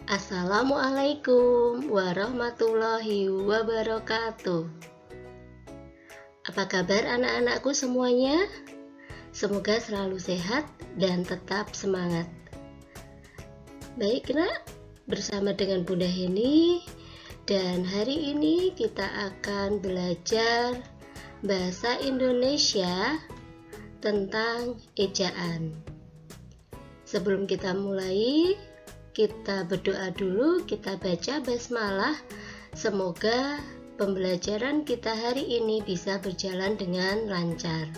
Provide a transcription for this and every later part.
Assalamualaikum warahmatullahi wabarakatuh. Apa kabar anak-anakku semuanya? Semoga selalu sehat dan tetap semangat. Baik nak, bersama dengan Bunda Heni, dan hari ini kita akan belajar bahasa Indonesia tentang ejaan. Sebelum kita mulai, kita berdoa dulu, kita baca basmalah. Semoga pembelajaran kita hari ini bisa berjalan dengan lancar.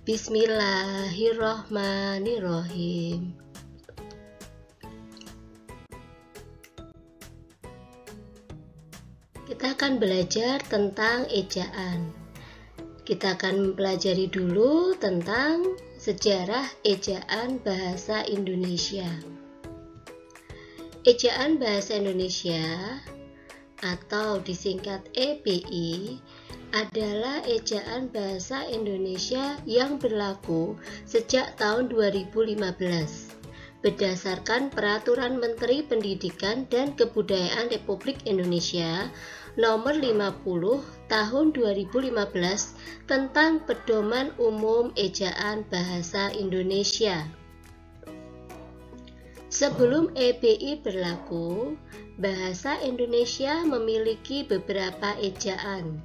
Bismillahirrohmanirrohim. Kita akan belajar tentang ejaan. Kita akan mempelajari dulu tentang sejarah ejaan bahasa Indonesia. Ejaan Bahasa Indonesia atau disingkat EBI adalah ejaan bahasa Indonesia yang berlaku sejak tahun 2015 berdasarkan Peraturan Menteri Pendidikan dan Kebudayaan Republik Indonesia Nomor 50 Tahun 2015 tentang Pedoman Umum Ejaan Bahasa Indonesia. Sebelum EBI berlaku, bahasa Indonesia memiliki beberapa ejaan.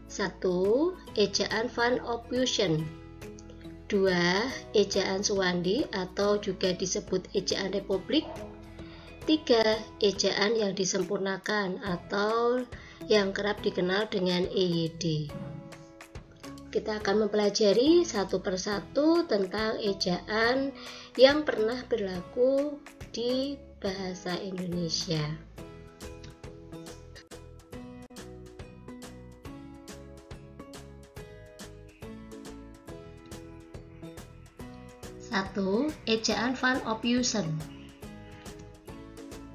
1. Ejaan Van Ophuijsen. 2. Ejaan Suwandi atau juga disebut ejaan Republik. 3. Ejaan yang disempurnakan atau yang kerap dikenal dengan EYD. Kita akan mempelajari satu persatu tentang ejaan yang pernah berlaku di bahasa Indonesia. Satu, ejaan Van Ophuijsen.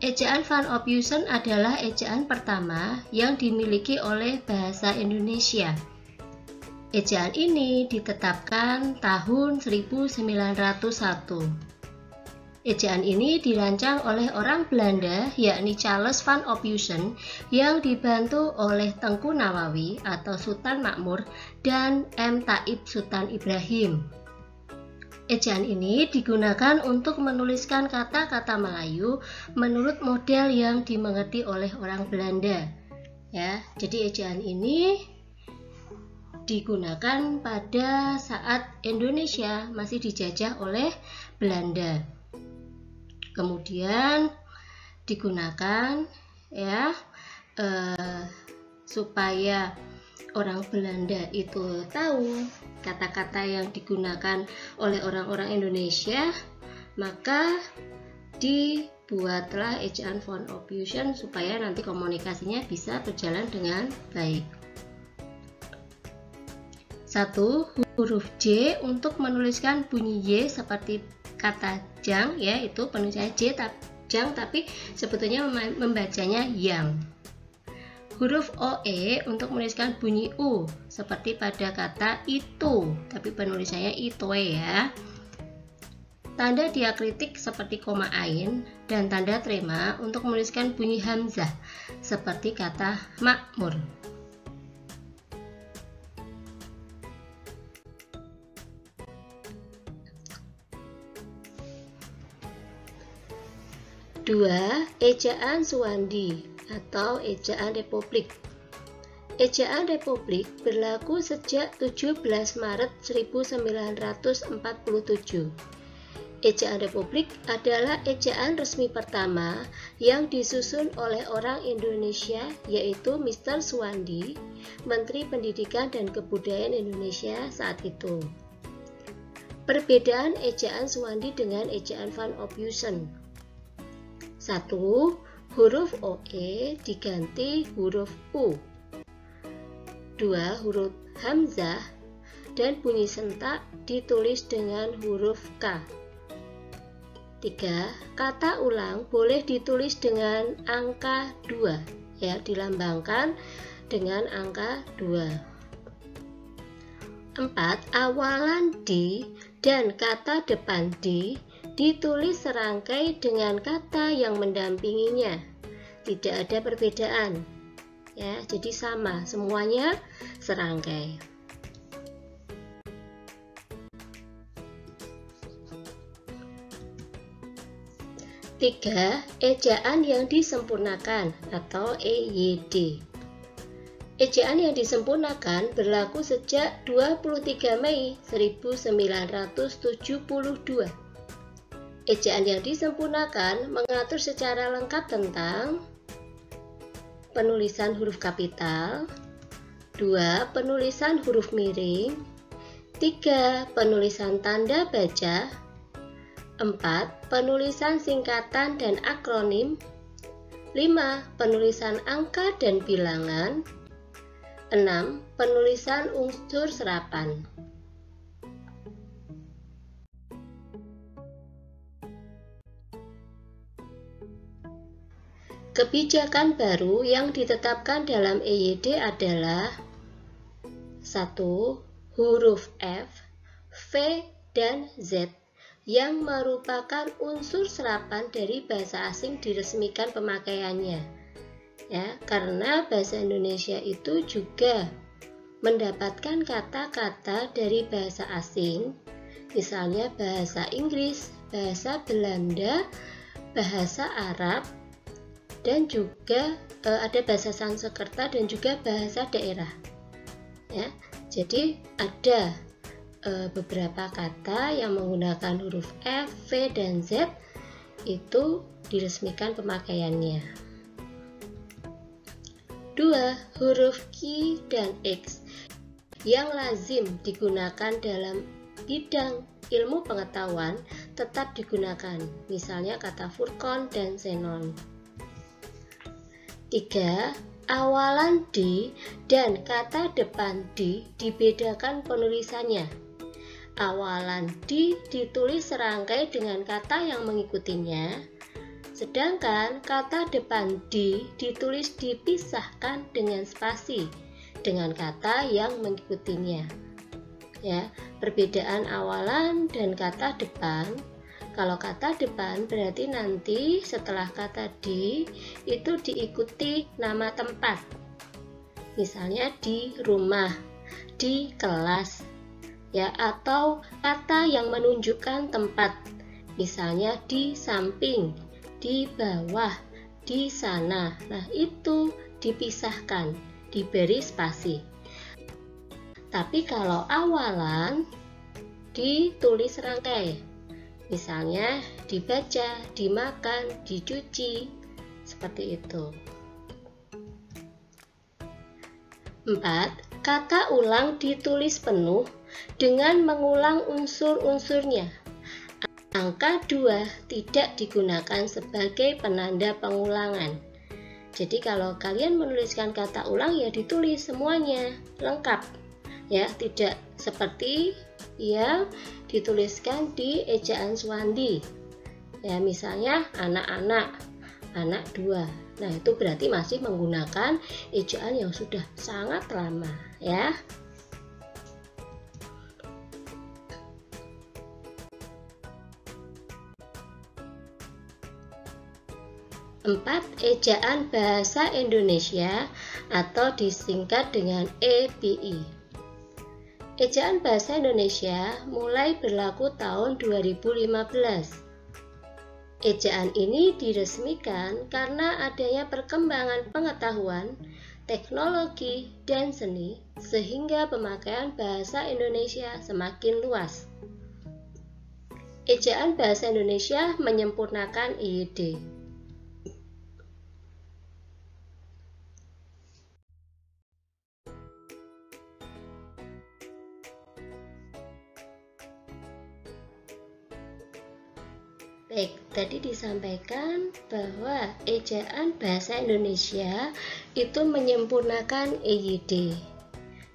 Ejaan Van Ophuijsen adalah ejaan pertama yang dimiliki oleh bahasa Indonesia. Ejaan ini ditetapkan tahun 1901. Ejaan ini dirancang oleh orang Belanda, yakni Charles Van Ophuijsen, yang dibantu oleh Tengku Nawawi atau Sultan Makmur dan M. Thaib Sultan Ibrahim. Ejaan ini digunakan untuk menuliskan kata-kata Melayu menurut model yang dimengerti oleh orang Belanda. Ya, jadi ejaan ini digunakan pada saat Indonesia masih dijajah oleh Belanda. Kemudian digunakan supaya orang Belanda itu tahu kata-kata yang digunakan oleh orang-orang Indonesia, maka dibuatlah ejaan Van Ophuijsen supaya nanti komunikasinya bisa berjalan dengan baik. 1. Huruf J untuk menuliskan bunyi Y seperti kata jang, yaitu penulisannya jang tapi sebetulnya membacanya yang. Huruf OE untuk menuliskan bunyi U seperti pada kata itu tapi penulisannya itoe ya. Tanda diakritik seperti koma ain dan tanda trema untuk menuliskan bunyi hamzah seperti kata makmur. 2. Ejaan Suwandi atau ejaan Republik. Ejaan Republik berlaku sejak 17 Maret 1947. Ejaan Republik adalah ejaan resmi pertama yang disusun oleh orang Indonesia, yaitu Mr. Suwandi, Menteri Pendidikan dan Kebudayaan Indonesia saat itu. Perbedaan ejaan Suwandi dengan ejaan Van Ophuijsen. 1. Huruf OE diganti huruf U. 2. Huruf hamzah dan bunyi sentak ditulis dengan huruf K. 3. Kata ulang boleh ditulis dengan angka 2, dilambangkan dengan angka 2. 4. Awalan di dan kata depan di ditulis serangkai dengan kata yang mendampinginya. Tidak ada perbedaan. Ya, jadi sama, semuanya serangkai. 3. Ejaan yang disempurnakan atau EYD. Ejaan yang disempurnakan berlaku sejak 23 Mei 1972. Ejaan yang disempurnakan mengatur secara lengkap tentang penulisan huruf kapital, 2. Penulisan huruf miring, 3. Penulisan tanda baca, 4. Penulisan singkatan dan akronim, 5. Penulisan angka dan bilangan, 6. Penulisan unsur serapan. Kebijakan baru yang ditetapkan dalam EYD adalah 1. Huruf F, V, dan Z yang merupakan unsur serapan dari bahasa asing diresmikan pemakaiannya. Ya, karena bahasa Indonesia itu juga mendapatkan kata-kata dari bahasa asing, misalnya bahasa Inggris, bahasa Belanda, bahasa Arab, dan juga ada bahasa Sanskerta dan juga bahasa daerah. Ya, jadi ada beberapa kata yang menggunakan huruf F, V, dan Z itu diresmikan pemakaiannya. 2. Huruf Q dan X yang lazim digunakan dalam bidang ilmu pengetahuan tetap digunakan, misalnya kata furkon dan xenon. 3. Awalan D dan kata depan D dibedakan penulisannya. Awalan D ditulis serangkai dengan kata yang mengikutinya, sedangkan kata depan D ditulis dipisahkan dengan spasi dengan kata yang mengikutinya. Ya, perbedaan awalan dan kata depan. Kalau kata depan berarti nanti setelah kata D itu diikuti nama tempat. Misalnya di rumah, di kelas, ya, atau kata yang menunjukkan tempat. Misalnya di samping, di bawah, di sana. Nah, itu dipisahkan, diberi spasi. Tapi kalau awalan ditulis serangkai. Misalnya dibaca, dimakan, dicuci, seperti itu. 4. Kata ulang ditulis penuh dengan mengulang unsur-unsurnya. Angka 2 tidak digunakan sebagai penanda pengulangan. Jadi kalau kalian menuliskan kata ulang ya ditulis semuanya lengkap. Ya, tidak seperti yang dituliskan di ejaan Swandi. Ya, misalnya anak-anak, anak 2. Nah, itu berarti masih menggunakan ejaan yang sudah sangat lama, ya. Empat, ejaan bahasa Indonesia atau disingkat dengan EBI. Ejaan bahasa Indonesia mulai berlaku tahun 2015. Ejaan ini diresmikan karena adanya perkembangan pengetahuan, teknologi, dan seni sehingga pemakaian bahasa Indonesia semakin luas. Ejaan bahasa Indonesia menyempurnakan EYD. Baik, tadi disampaikan bahwa ejaan bahasa Indonesia itu menyempurnakan EYD.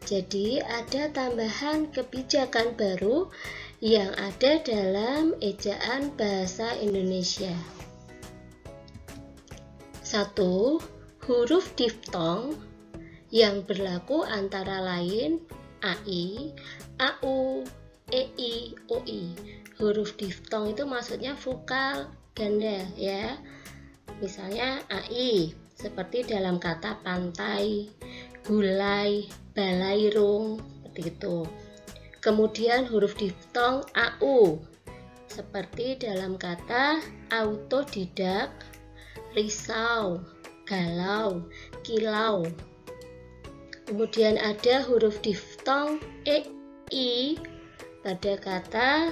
Jadi ada tambahan kebijakan baru yang ada dalam ejaan bahasa Indonesia. 1. Huruf diftong yang berlaku antara lain AI, AU, EI, OI. huruf diftong itu maksudnya vokal ganda ya. Misalnya AI, seperti dalam kata pantai, gulai, balairung, seperti itu. Kemudian huruf diftong AU, seperti dalam kata autodidak, risau, galau, kilau. Kemudian ada huruf diftong EI pada kata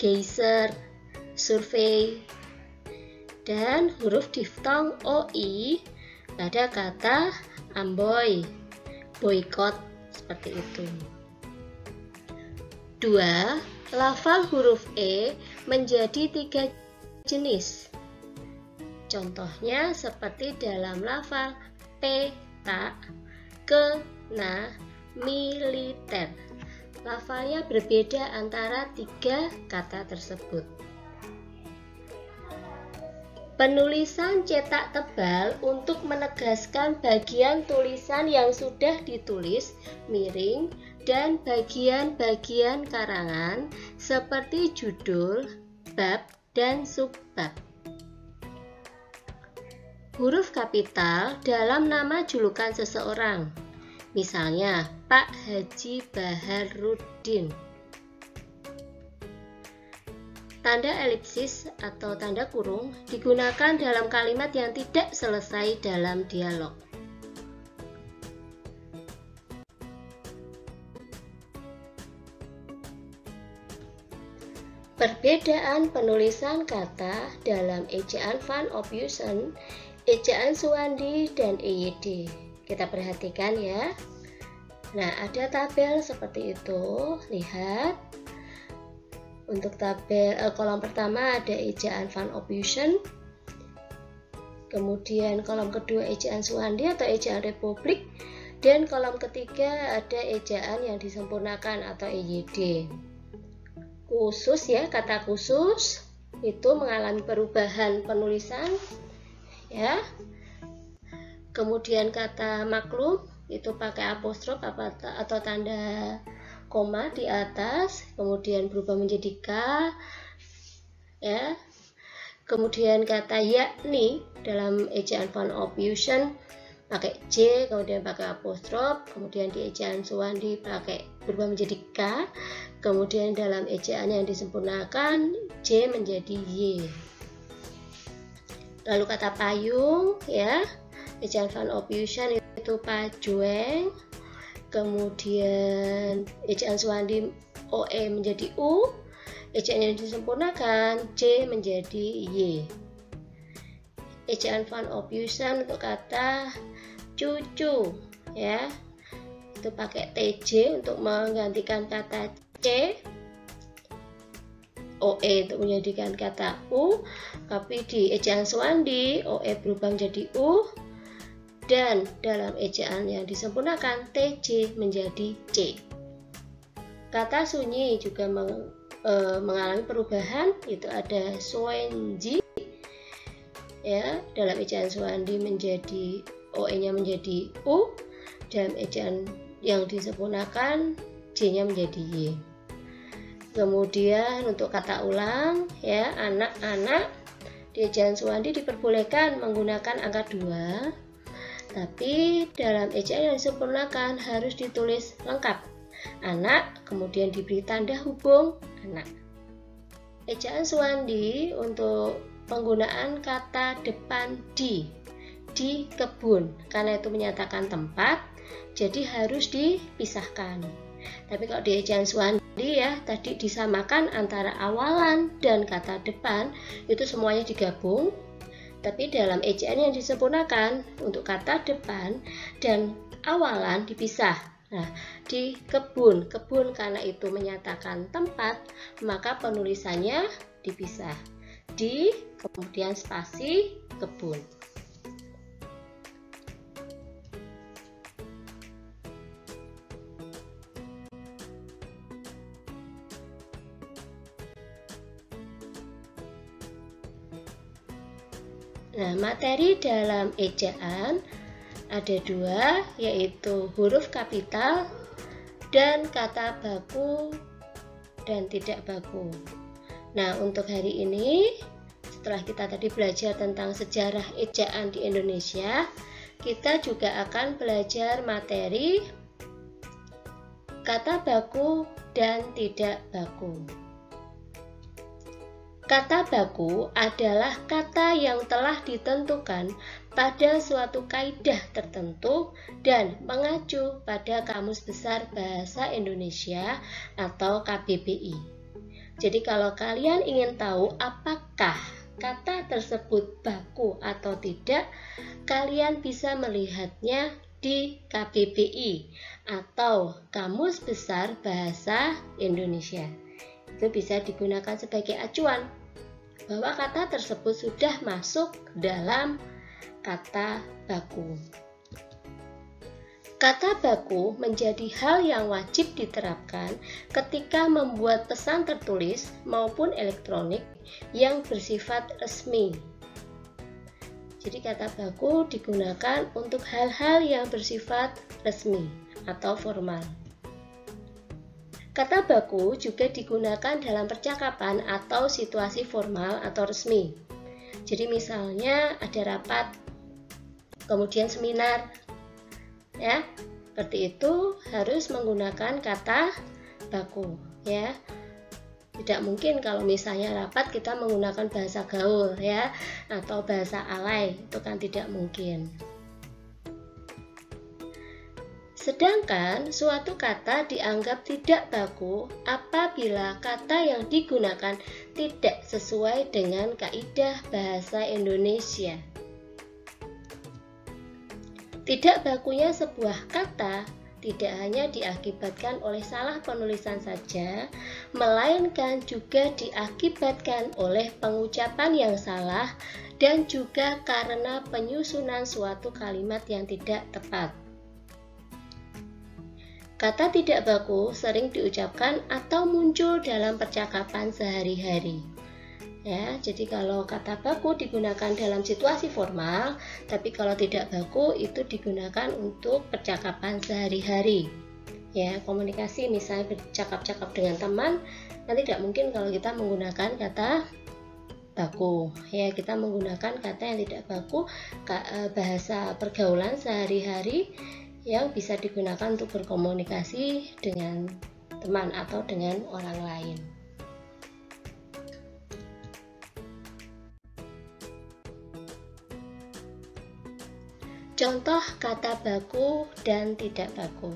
geyser, survei, dan huruf diftong OI pada kata amboy, boykot, seperti itu. 2. Lafal huruf E menjadi 3 jenis. Contohnya seperti dalam lafal peta, kena, militer. Lafalnya berbeda antara 3 kata tersebut. Penulisan cetak tebal untuk menegaskan bagian tulisan yang sudah ditulis miring dan bagian-bagian karangan seperti judul, bab, dan subbab. Huruf kapital dalam nama julukan seseorang, misalnya Pak Haji Baharudin. Tanda elipsis atau tanda kurung digunakan dalam kalimat yang tidak selesai dalam dialog. Perbedaan penulisan kata dalam ejaan Van Ophuijsen, ejaan Suwandi, dan EYD. Kita perhatikan ya. Nah, ada tabel seperti itu. Lihat. Untuk tabel kolom pertama ada ejaan Van Ophuijsen. Kemudian kolom kedua ejaan Suwandi atau ejaan Republik. Dan kolom ketiga ada ejaan yang disempurnakan atau EYD. Khusus ya, kata khusus itu mengalami perubahan penulisan ya. Kemudian kata maklum itu pakai apostrof atau tanda koma di atas, kemudian berubah menjadi K ya. Kemudian kata yakni dalam ejaan Van Ophuijsen pakai J, kemudian pakai apostrof, kemudian di ejaan Suwandi pakai berubah menjadi K, kemudian dalam ejaan yang disempurnakan J menjadi Y. Lalu kata payung ya, ejaan Van Ophuijsen itu pajueng, kemudian ejaan Suwandi OE menjadi U, ejaan yang disempurnakan J menjadi Y. Ejaan Van Ophuijsen untuk kata cucu ya, itu pakai TJ untuk menggantikan kata C, OE untuk menjadikan kata U, tapi di ejaan Suwandi OE berubah menjadi U, dan dalam ejaan yang disempurnakan TJ menjadi C. Kata sunyi juga mengalami perubahan, itu ada suenji ya, dalam ejaan Suwandi menjadi OE-nya menjadi U, dalam ejaan yang disempurnakan J-nya menjadi Y. Kemudian untuk kata ulang ya, anak-anak di ejaan Suwandi diperbolehkan menggunakan angka 2, tapi dalam ejaan yang disempurnakan harus ditulis lengkap anak, kemudian diberi tanda hubung anak. Ejaan Suwandi untuk penggunaan kata depan di kebun, karena itu menyatakan tempat, jadi harus dipisahkan. Tapi kalau di ejaan Suwandi ya, tadi disamakan antara awalan dan kata depan, itu semuanya digabung. Tapi dalam ejaan yang disempurnakan untuk kata depan dan awalan dipisah. Nah, di kebun karena itu menyatakan tempat, maka penulisannya dipisah. Di kemudian spasi kebun. Nah, materi dalam ejaan ada 2, yaitu huruf kapital dan kata baku dan tidak baku. Nah, untuk hari ini setelah kita tadi belajar tentang sejarah ejaan di Indonesia, kita juga akan belajar materi kata baku dan tidak baku. Kata baku adalah kata yang telah ditentukan pada suatu kaidah tertentu dan mengacu pada Kamus Besar Bahasa Indonesia atau KBBI. Jadi kalau kalian ingin tahu apakah kata tersebut baku atau tidak, kalian bisa melihatnya di KBBI atau Kamus Besar Bahasa Indonesia. Itu bisa digunakan sebagai acuan bahwa kata tersebut sudah masuk dalam kata baku. Kata baku menjadi hal yang wajib diterapkan ketika membuat pesan tertulis maupun elektronik yang bersifat resmi. Jadi kata baku digunakan untuk hal-hal yang bersifat resmi atau formal. Kata baku juga digunakan dalam percakapan atau situasi formal atau resmi. Jadi misalnya ada rapat, kemudian seminar, ya, seperti itu harus menggunakan kata baku, ya. Tidak mungkin kalau misalnya rapat kita menggunakan bahasa gaul, ya, atau bahasa alay, itu kan tidak mungkin. Sedangkan suatu kata dianggap tidak baku apabila kata yang digunakan tidak sesuai dengan kaidah bahasa Indonesia. Tidak bakunya sebuah kata tidak hanya diakibatkan oleh salah penulisan saja, melainkan juga diakibatkan oleh pengucapan yang salah dan juga karena penyusunan suatu kalimat yang tidak tepat. Kata tidak baku sering diucapkan atau muncul dalam percakapan sehari-hari. Ya, jadi kalau kata baku digunakan dalam situasi formal, tapi kalau tidak baku itu digunakan untuk percakapan sehari-hari. Ya, komunikasi misalnya bercakap-cakap dengan teman, nanti tidak mungkin kalau kita menggunakan kata baku. Ya, kita menggunakan kata yang tidak baku, bahasa pergaulan sehari-hari yang bisa digunakan untuk berkomunikasi dengan teman atau dengan orang lain. Contoh kata baku dan tidak baku.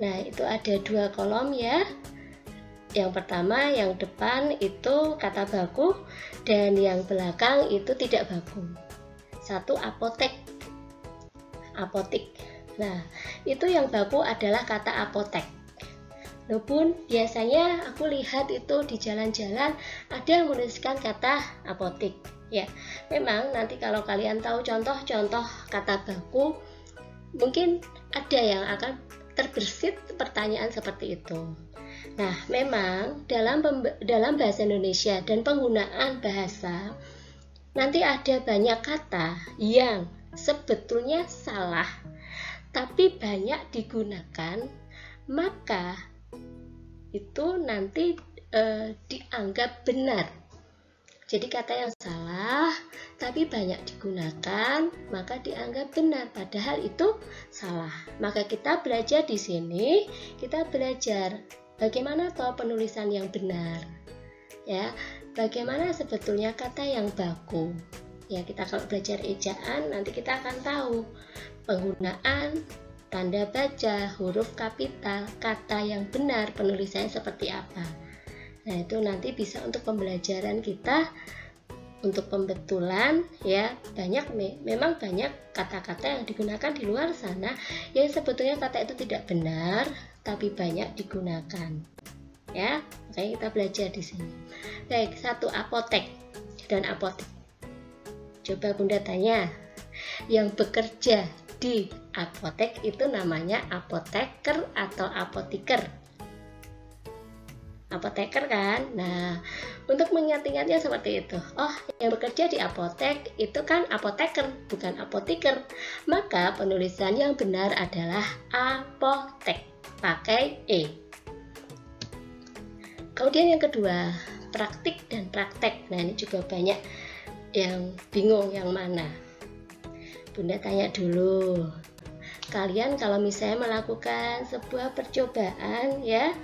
Nah, itu ada dua kolom ya. Yang pertama, yang depan itu kata baku dan yang belakang itu tidak baku. Satu apotek. Nah, itu yang baku adalah kata apotek. Walaupun biasanya aku lihat itu di jalan-jalan ada yang menuliskan kata apotik. Ya, memang nanti kalau kalian tahu contoh-contoh kata baku, mungkin ada yang akan terbersit pertanyaan seperti itu. Nah, memang dalam bahasa Indonesia dan penggunaan bahasa nanti ada banyak kata yang sebetulnya salah tapi banyak digunakan, maka itu nanti dianggap benar. Jadi kata yang salah tapi banyak digunakan maka dianggap benar, padahal itu salah. Maka kita belajar di sini, kita belajar bagaimana toh penulisan yang benar. Ya, bagaimana sebetulnya kata yang baku. Ya, kita kalau belajar ejaan nanti kita akan tahu penggunaan tanda baca, huruf kapital, kata yang benar penulisannya seperti apa. Nah, itu nanti bisa untuk pembelajaran kita, untuk pembetulan ya. Memang banyak kata-kata yang digunakan di luar sana yang sebetulnya kata itu tidak benar tapi banyak digunakan. Ya, makanya kita belajar di sini. Baik, satu apotek dan apotek. Coba Bunda tanya, yang bekerja di apotek itu namanya apoteker atau apotiker? Apoteker kan? Nah, untuk mengingat-ingatnya seperti itu. Oh, yang bekerja di apotek itu kan apoteker, bukan apotiker. Maka penulisan yang benar adalah apotek, pakai E. Kemudian yang kedua, praktik dan praktek. Nah, ini juga banyak yang bingung yang mana. Bunda tanya dulu. Kalian kalau misalnya melakukan sebuah percobaan ya,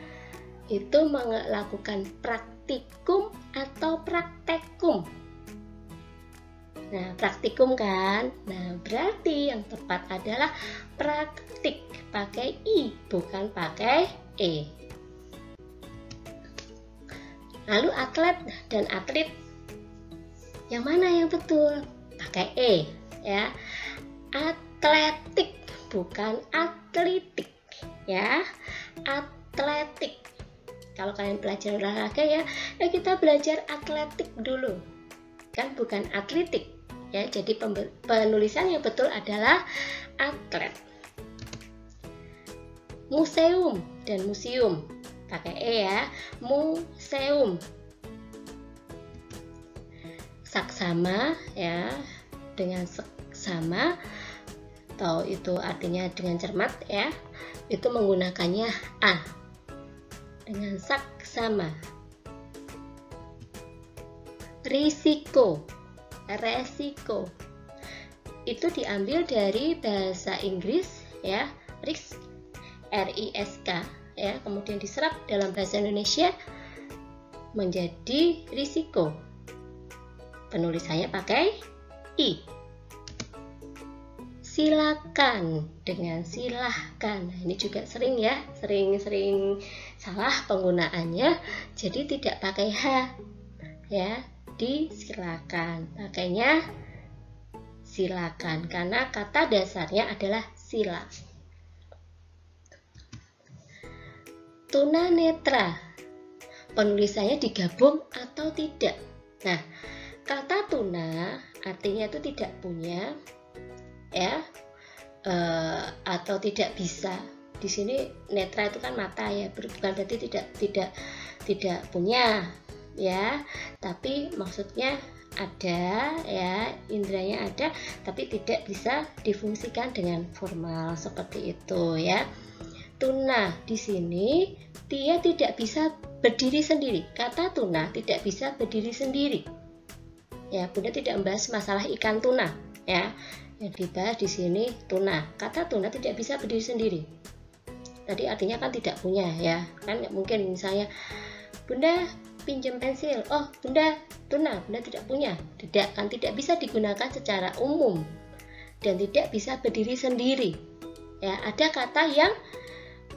itu melakukan praktikum atau praktekum? Nah, praktikum kan? Nah, berarti yang tepat adalah praktik, pakai I, bukan pakai E. Lalu atlet dan atlet, yang mana yang betul? Pakai E ya. Atletik, bukan atletik ya. Atletik. Kalau kalian belajar olahraga ya kita belajar atletik dulu. Kan bukan atletik ya. Jadi penulisan yang betul adalah atlet. Museum dan museum, pakai E ya. Museum. Saksama ya, dengan seksama atau itu artinya dengan cermat ya, itu menggunakannya A, dengan saksama. Risiko, resiko, itu diambil dari bahasa Inggris ya, risk, R-I-S-K ya, kemudian diserap dalam bahasa Indonesia menjadi risiko. Penulisannya pakai I. Silakan dengan silahkan. Nah, ini juga sering ya, sering salah penggunaannya. Jadi tidak pakai H ya, disilakan. Pakainya silakan karena kata dasarnya adalah sila. Tunanetra, penulisannya digabung atau tidak? Nah, kata tuna artinya itu tidak punya ya, atau tidak bisa. Di sini netra itu kan mata ya, bukan berarti tidak punya ya, tapi maksudnya ada ya, indranya ada tapi tidak bisa difungsikan dengan formal seperti itu ya. Tuna di sini dia tidak bisa berdiri sendiri. Kata tuna tidak bisa berdiri sendiri. Ya, Bunda tidak membahas masalah ikan tuna ya. Yang dibahas di sini tuna. Kata tuna tidak bisa berdiri sendiri. Tadi artinya kan tidak punya ya. Kan nggak mungkin misalnya Bunda pinjam pensil. Oh, Bunda tuna, Bunda tidak punya. Tidak, kan tidak bisa digunakan secara umum dan tidak bisa berdiri sendiri. Ya, ada kata yang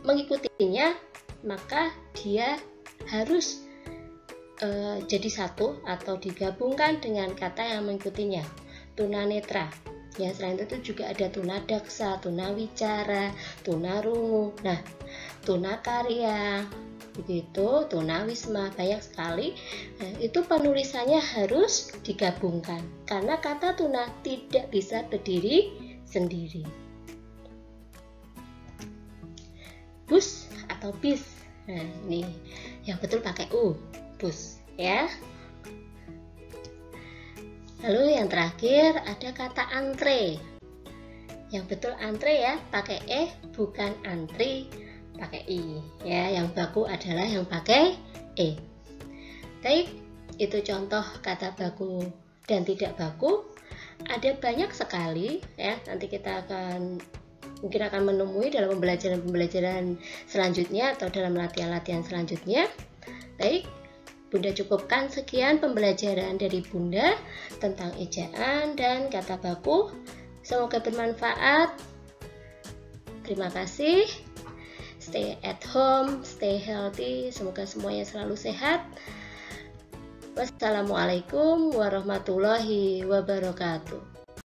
mengikutinya, maka dia harus jadi satu atau digabungkan dengan kata yang mengikutinya. Tunanetra. Ya, selain itu juga ada tunadaksa, tunawicara, tunarungu. Nah, tunakarya, begitu, tunawisma, banyak sekali. Nah, itu penulisannya harus digabungkan karena kata tuna tidak bisa berdiri sendiri. Bus atau bis. Nah, ini yang betul pakai U, bus ya. Lalu yang terakhir ada kata antre. Yang betul antre ya, pakai E, bukan antri, pakai I ya. Yang baku adalah yang pakai E. Baik, itu contoh kata baku dan tidak baku. Ada banyak sekali ya, nanti kita mungkin akan menemui dalam pembelajaran selanjutnya atau dalam latihan-latihan selanjutnya. Baik, Bunda cukupkan sekian pembelajaran dari Bunda tentang ejaan dan kata baku. Semoga bermanfaat. Terima kasih. Stay at home, stay healthy. Semoga semuanya selalu sehat. Wassalamualaikum warahmatullahi wabarakatuh.